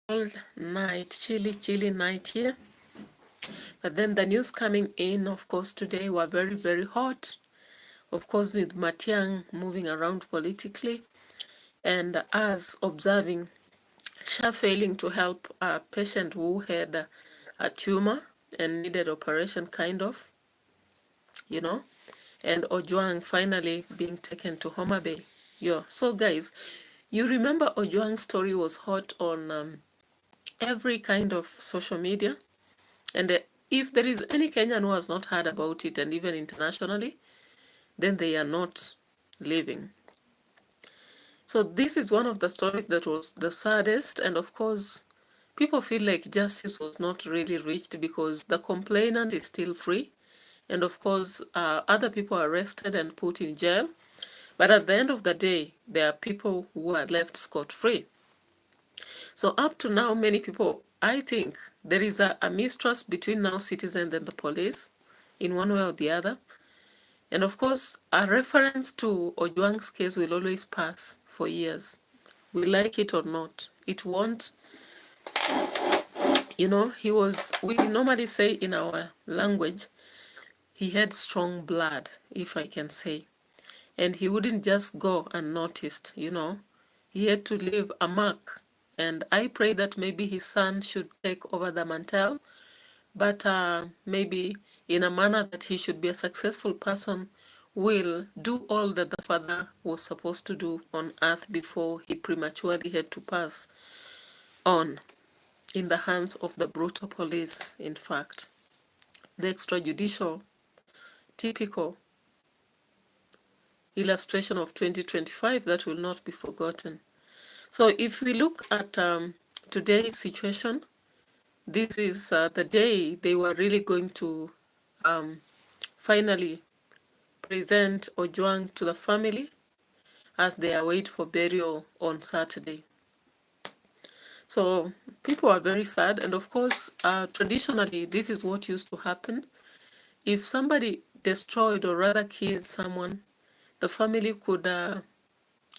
All night, chilly night here. But then the news coming in, of course, today were very hot. Of course, with Matiang moving around politically and us observing Sha failing to help a patient who had a tumor and needed operation, kind of, you know, and Ojwang finally being taken to HOMABAY. Yeah. So guys, you remember Ojwang's story was hot on every kind of social media, and if there is any Kenyan who has not heard about it, and even internationally, then they are not living. So this is one of the stories that was the saddest, and of course people feel like justice was not really reached because the complainant is still free, and of course other people are arrested and put in jail, but at the end of the day there are people who are left scot-free. So up to now, many people, I think there is a mistrust between now citizens and the police in one way or the other. And of course, a reference to Ojwang's case will always pass for years. We like it or not. It won't, we normally say in our language, he had strong blood, if I can say. And he wouldn't just go unnoticed, He had to leave a mark. And I pray that maybe his son should take over the mantle, but maybe in a manner that he should be a successful person, will do all that the father was supposed to do on earth before he prematurely had to pass on in the hands of the brutal police. In fact, the extrajudicial, typical illustration of 2025 that will not be forgotten. So if we look at today's situation, this is the day they were really going to finally present Ojwang to the family as they await for burial on Saturday. So people are very sad, and of course, traditionally, this is what used to happen. If somebody destroyed or rather killed someone, the family could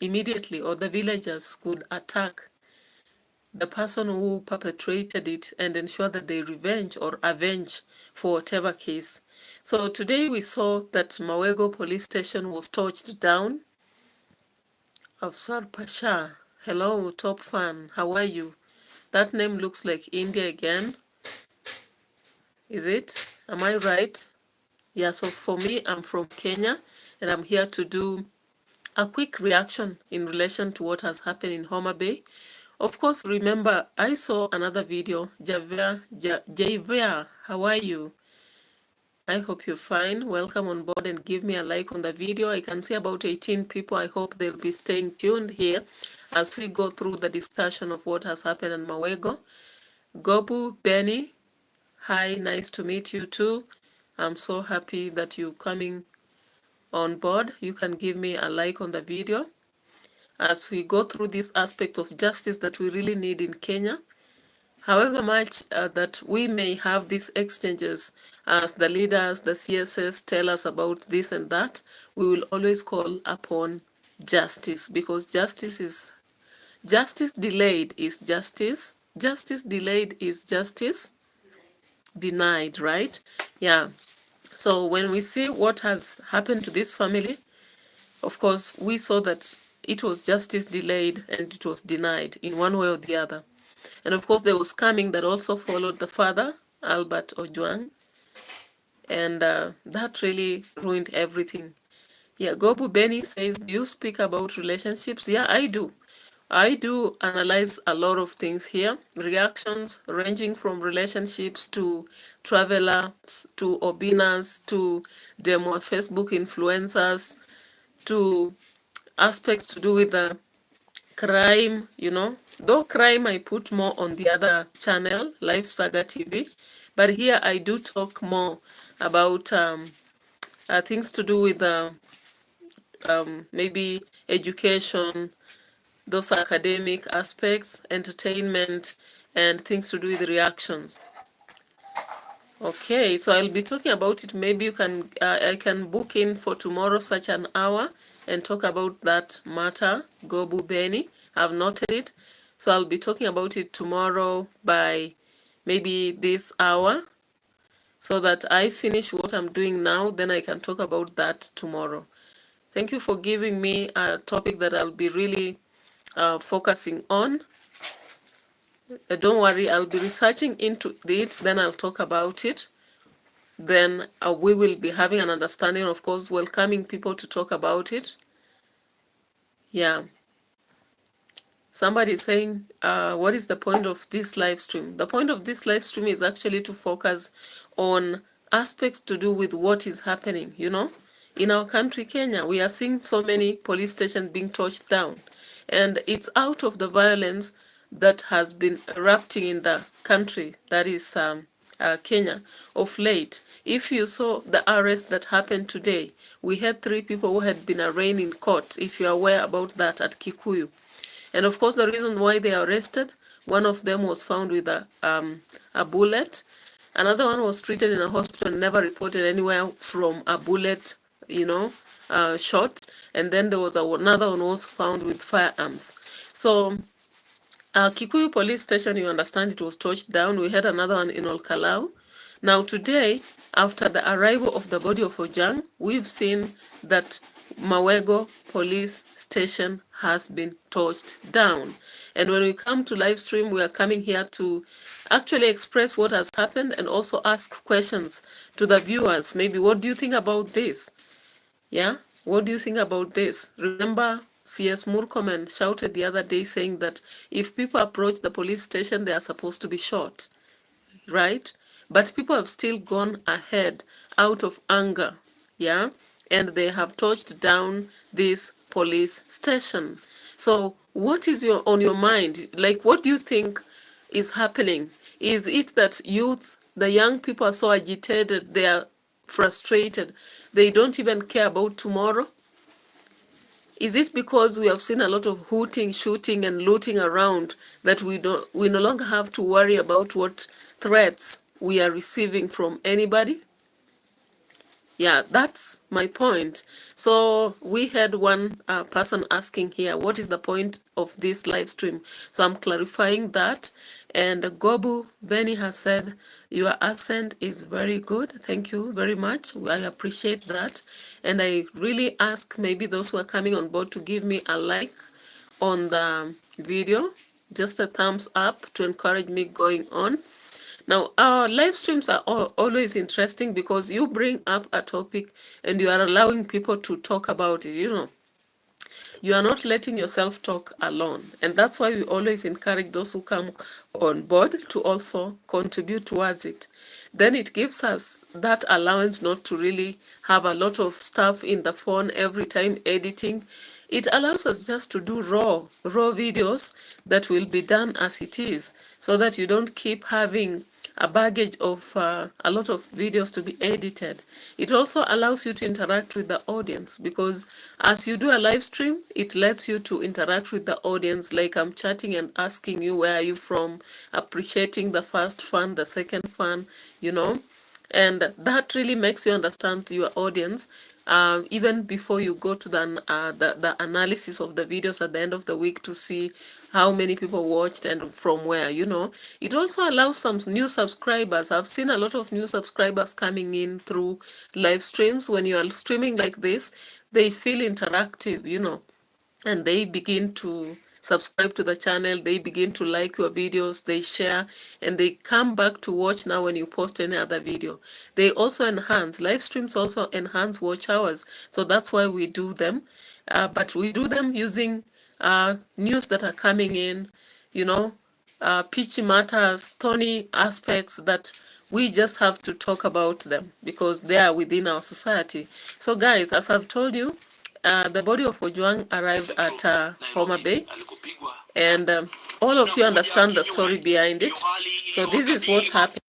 immediately, or the villagers could attack the person who perpetrated it and ensure that they revenge or avenge for whatever case. So today we saw that MAWEGO police station was torched down. Afsar Pasha, hello, top fan, how are you? That name looks like India again. Is it? Am I right? Yeah, so for me, I'm from Kenya, and I'm here to do a quick reaction in relation to what has happened in HOMABAY. Of course, remember, I saw another video. Javier, how are you? I hope you're fine. Welcome on board and give me a like on the video. I can see about 18 people. I hope they'll be staying tuned here as we go through the discussion of what has happened in MAWEGO. Gobu, Benny, hi, nice to meet you too. I'm so happy that you're coming on board. You can give me a like on the video as we go through this aspect of justice that we really need in Kenya. However much that we may have these exchanges as the leaders, the CSS tell us about this and that, we will always call upon justice, because justice delayed is justice. Justice delayed is justice denied, right? Yeah. So when we see what has happened to this family, of course, we saw that it was justice delayed and it was denied in one way or the other. And of course, there was scamming that also followed the father, Albert Ojwang, and that really ruined everything. Yeah, Gobu Benny says, do you speak about relationships? Yeah, I do. I do analyze a lot of things here, reactions ranging from relationships to travelers, to Obinas, to demo Facebook influencers, to aspects to do with the crime, Though crime I put more on the other channel, Life Saga TV, but here I do talk more about things to do with maybe education, those academic aspects, entertainment, and things to do with reactions. Okay, so I'll be talking about it. Maybe you can, I can book in for tomorrow such an hour and talk about that matter. Gobu Benny, I've noted it. So I'll be talking about it tomorrow by maybe this hour, so that I finish what I'm doing now, then I can talk about that tomorrow. Thank you for giving me a topic that I'll be really focusing on. Don't worry, I'll be researching into it, then I'll talk about it. Then we will be having an understanding, of course, welcoming people to talk about it. Yeah. Somebody is saying, what is the point of this live stream? The point of this live stream is actually to focus on aspects to do with what is happening, you know. In our country, Kenya, we are seeing so many police stations being torched down. And it's out of the violence that has been erupting in the country, that is Kenya, of late. If you saw the arrest that happened today, we had 3 people who had been arraigned in court, if you are aware about that, at Kikuyu. And of course, the reason why they are arrested, one of them was found with a bullet. Another one was treated in a hospital and never reported anywhere from a bullet, you know, shot. And then there was another one was found with firearms. So Kikuyu police station, you understand, it was torched down. We had another one in Olkalau. Now today, after the arrival of the body of Ojwang, we've seen that MAWEGO police station has been torched down. And when we come to live stream, we are coming here to actually express what has happened and also ask questions to the viewers. Maybe, what do you think about this? Yeah, what do you think about this? Remember, CS Murkomen shouted the other day saying that if people approach the police station, they are supposed to be shot, right? But people have still gone ahead out of anger, yeah? And they have torched down this police station. So what is on your mind? Like, what do you think is happening? Is it that youth, the young people are so agitated, they are frustrated, they don't even care about tomorrow? Is it because we have seen a lot of hooting, shooting, and looting around that we no longer have to worry about what threats we are receiving from anybody? Yeah, that's my point. So we had one person asking here, what is the point of this live stream? So I'm clarifying that. And Gobu Benny has said, your accent is very good. Thank you very much. I appreciate that. And I really ask maybe those who are coming on board to give me a like on the video, just a thumbs up to encourage me going on. Now, our live streams are always interesting because you bring up a topic and you are allowing people to talk about it, you know. You are not letting yourself talk alone. And that's why we always encourage those who come on board to also contribute towards it. Then it gives us that allowance not to really have a lot of stuff in the phone every time editing. It allows us just to do raw videos that will be done as it is, so that you don't keep having a baggage of a lot of videos to be edited. It also allows you to interact with the audience, because as you do a live stream, it lets you to interact with the audience, like I'm chatting and asking you, where are you from, appreciating the first fan, the second fan, you know. And that really makes you understand your audience, even before you go to the analysis of the videos at the end of the week to see how many people watched and from where, you know. It also allows some new subscribers. I've seen a lot of new subscribers coming in through live streams. When you are streaming like this, they feel interactive, you know, and they begin to subscribe to the channel, they begin to like your videos, they share, and they come back to watch now when you post any other video. They also enhance, live streams also enhance watch hours, so that's why we do them. But we do them using news that are coming in, you know, pitchy matters, thorny aspects that we just have to talk about them because they are within our society. So guys, as I've told you, the body of Ojwang arrived at HOMABAY, and all of you understand the story behind it. So this is what happened.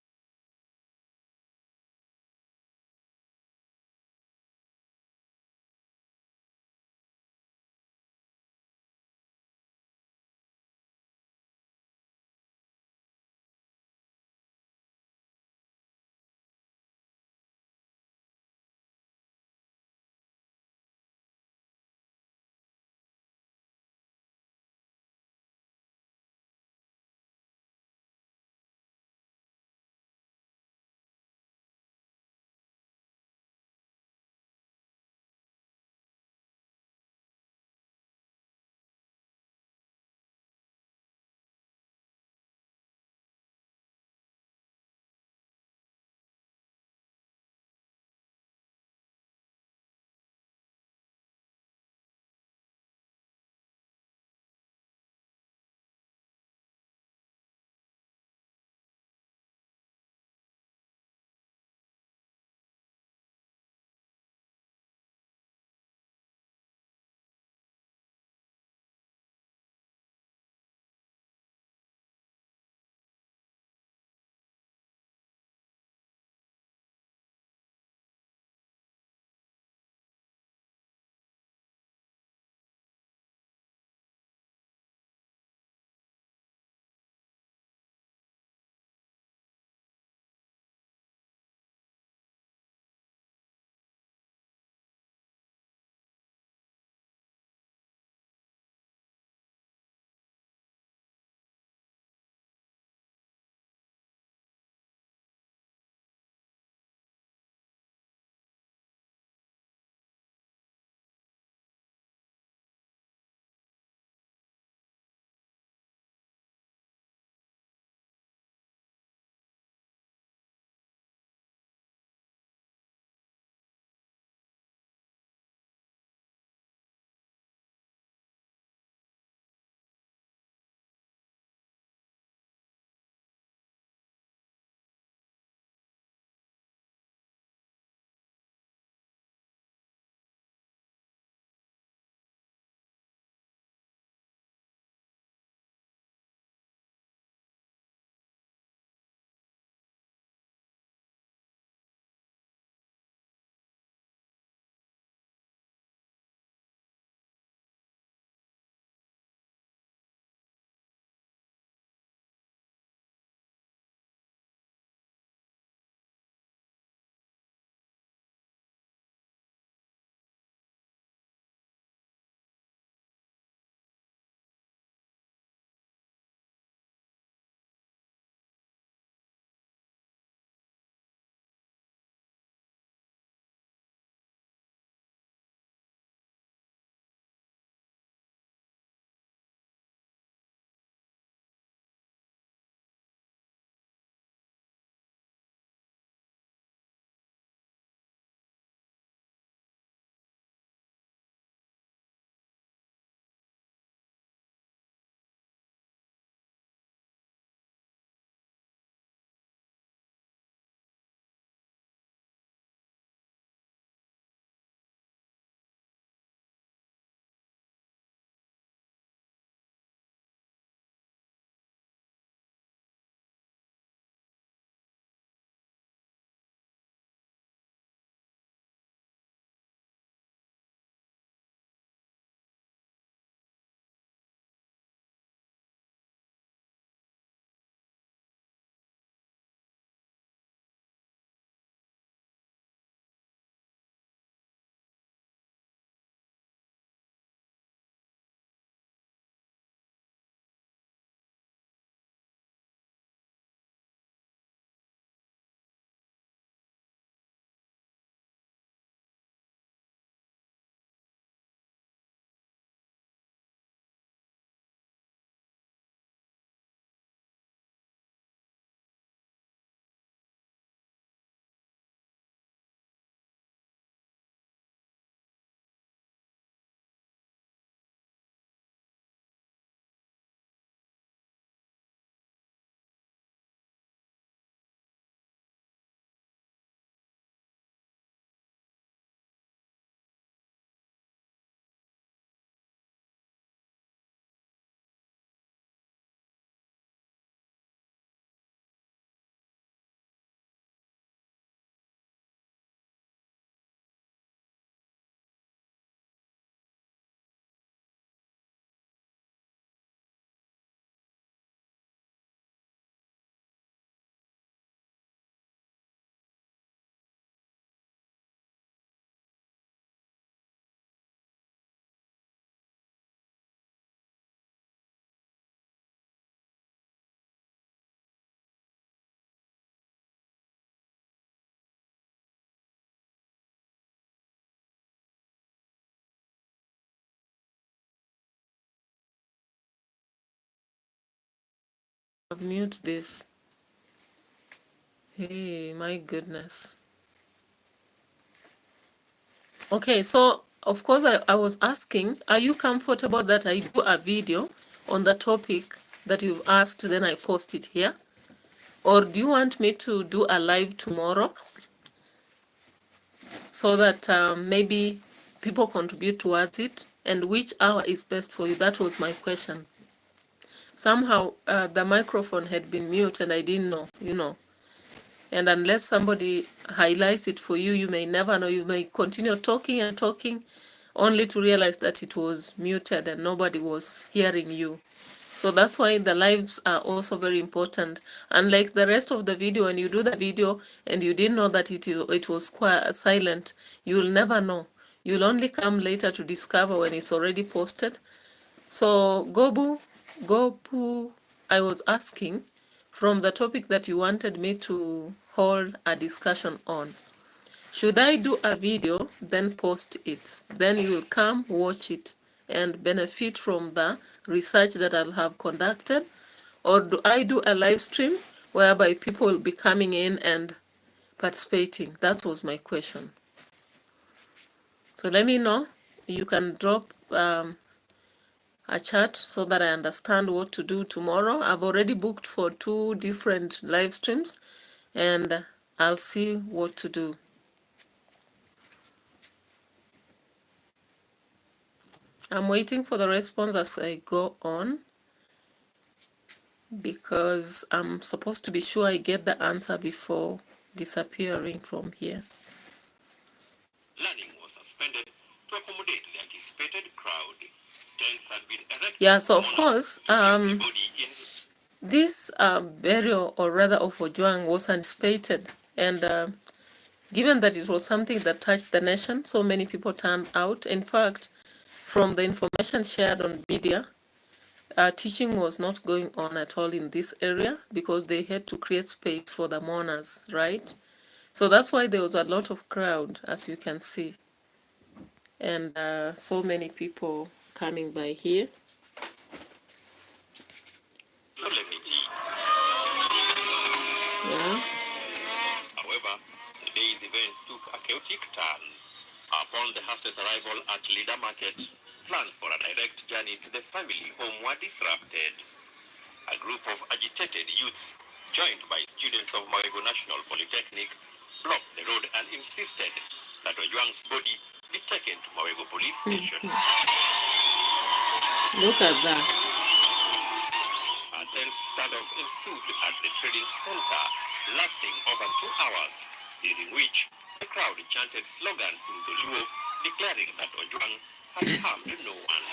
I've mute this. Hey, my goodness. Okay, so of course I was asking, are you comfortable that I do a video on the topic that you've asked, then I post it here? Or do you want me to do a live tomorrow so that maybe people contribute towards it? And which hour is best for you? That was my question. Somehow the microphone had been mute and I didn't know, And unless somebody highlights it for you, you may never know. You may continue talking and talking only to realize that it was muted and nobody was hearing you. So that's why the lives are also very important. Unlike the rest of the video, when you do the video and you didn't know that it was silent, you'll never know. You'll only come later to discover when it's already posted. So Gobu, I was asking from the topic that you wanted me to hold a discussion on. Should I do a video, then post it? Then you will come, watch it, and benefit from the research that I'll have conducted? Or do I do a live stream whereby people will be coming in and participating? That was my question. So let me know. You can drop a chat so that I understand what to do tomorrow. I've already booked for 2 different live streams and I'll see what to do. I'm waiting for the response as I go on because I'm supposed to be sure I get the answer before disappearing from here. Learning was suspended to accommodate the anticipated crowd. Tents had been erected. Yeah, so of course, this burial, or rather of Ojwang, was anticipated, and given that it was something that touched the nation, so many people turned out. In fact, from the information shared on media, teaching was not going on at all in this area because they had to create space for the mourners, right? So that's why there was a lot of crowd, as you can see, and so many people coming by here. Solemnity. Yeah. However, the day's events took a chaotic turn. Upon the hostess' arrival at Leader Market, plans for a direct journey to the family home were disrupted. A group of agitated youths, joined by students of MAWEGO National Polytechnic, blocked the road and insisted that Ojwang's body be taken to MAWEGO police station. Look at that. A tense standoff ensued at the trading center, lasting over 2 hours, during which the crowd chanted slogans in Luo, declaring that Ojwang had harmed no one.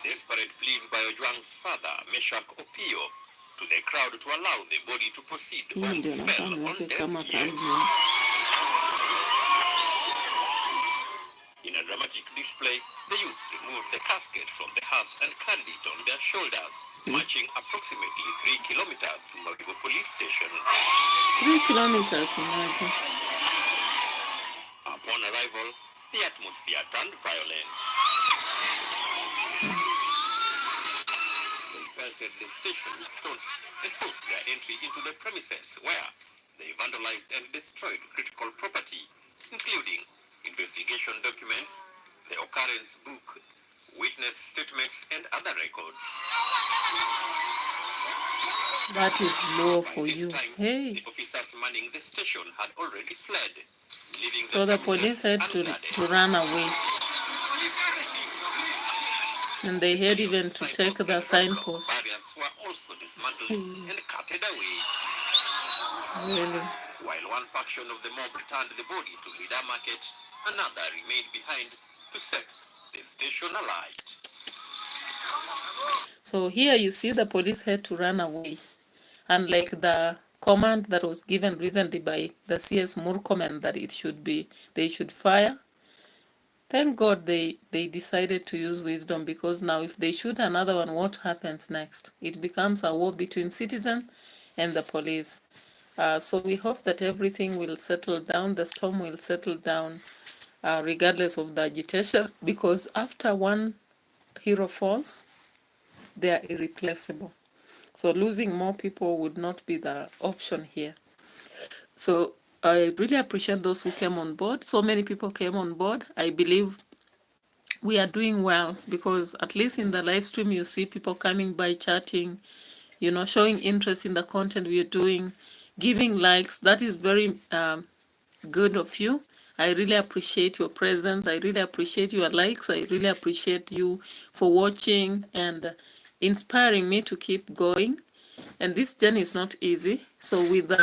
Desperate pleas by Ojwang's father, Meshak Opio, to the crowd to allow the body to proceed home fell on deaf ears. In a dramatic display, the youths removed the casket from the hearse and carried it on their shoulders, marching approximately 3 kilometers to MAWEGO police station. 3 kilometers, imagine. Upon arrival, the atmosphere turned violent. They pelted the station with stones and forced their entry into the premises, where they vandalized and destroyed critical property, including investigation documents, the occurrence book, witness statements, and other records. That is low By for this you. time, Hey. the officers manning the station had already fled, leaving So the police had to run away. And they had even to take the signpost. Barriers were also dismantled and carted away. Really? While one faction of the mob returned the body to Leader Market, another remained behind to set the station alight. So here you see the police had to run away. Unlike the command that was given recently by the CS Murkomen that they should fire. Thank God they decided to use wisdom, because now if they shoot another one, what happens next? It becomes a war between citizens and the police. So we hope that everything will settle down, the storm will settle down, regardless of the agitation, because after one hero falls, they are irreplaceable. So losing more people would not be the option here. So I really appreciate those who came on board. So many people came on board. I believe we are doing well, because at least in the live stream you see people coming by, chatting, showing interest in the content we are doing, giving likes. That is very good of you. I really appreciate your presence. I really appreciate your likes. I really appreciate you for watching and inspiring me to keep going. And this journey is not easy. So with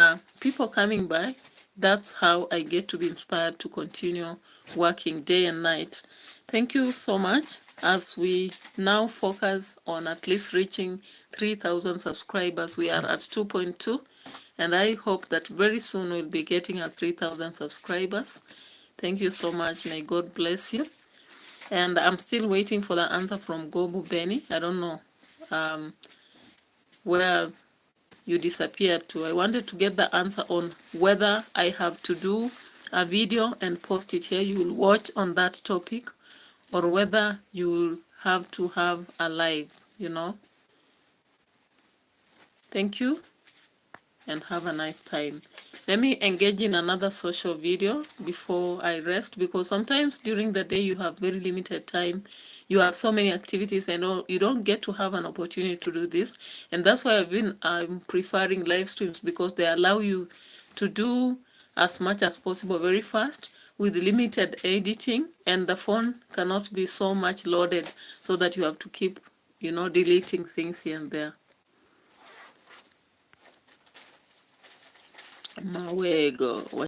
people coming by, that's how I get to be inspired to continue working day and night. Thank you so much, as we now focus on at least reaching 3,000 subscribers. We are at 2.2, and I hope that very soon we'll be getting at 3,000 subscribers. Thank you so much. May God bless you. And I'm still waiting for the answer from Gobu Benny. I don't know where you disappeared to. I wanted to get the answer on whether I have to do a video and post it here, you will watch on that topic, or whether you will have to have a live, Thank you, and have a nice time. Let me engage in another social video before I rest, because sometimes during the day you have very limited time. You have so many activities, and you don't get to have an opportunity to do this. And that's why I'm preferring live streams, because they allow you to do as much as possible very fast with limited editing, and the phone cannot be so much loaded so that you have to keep, deleting things here and there. MAWEGO.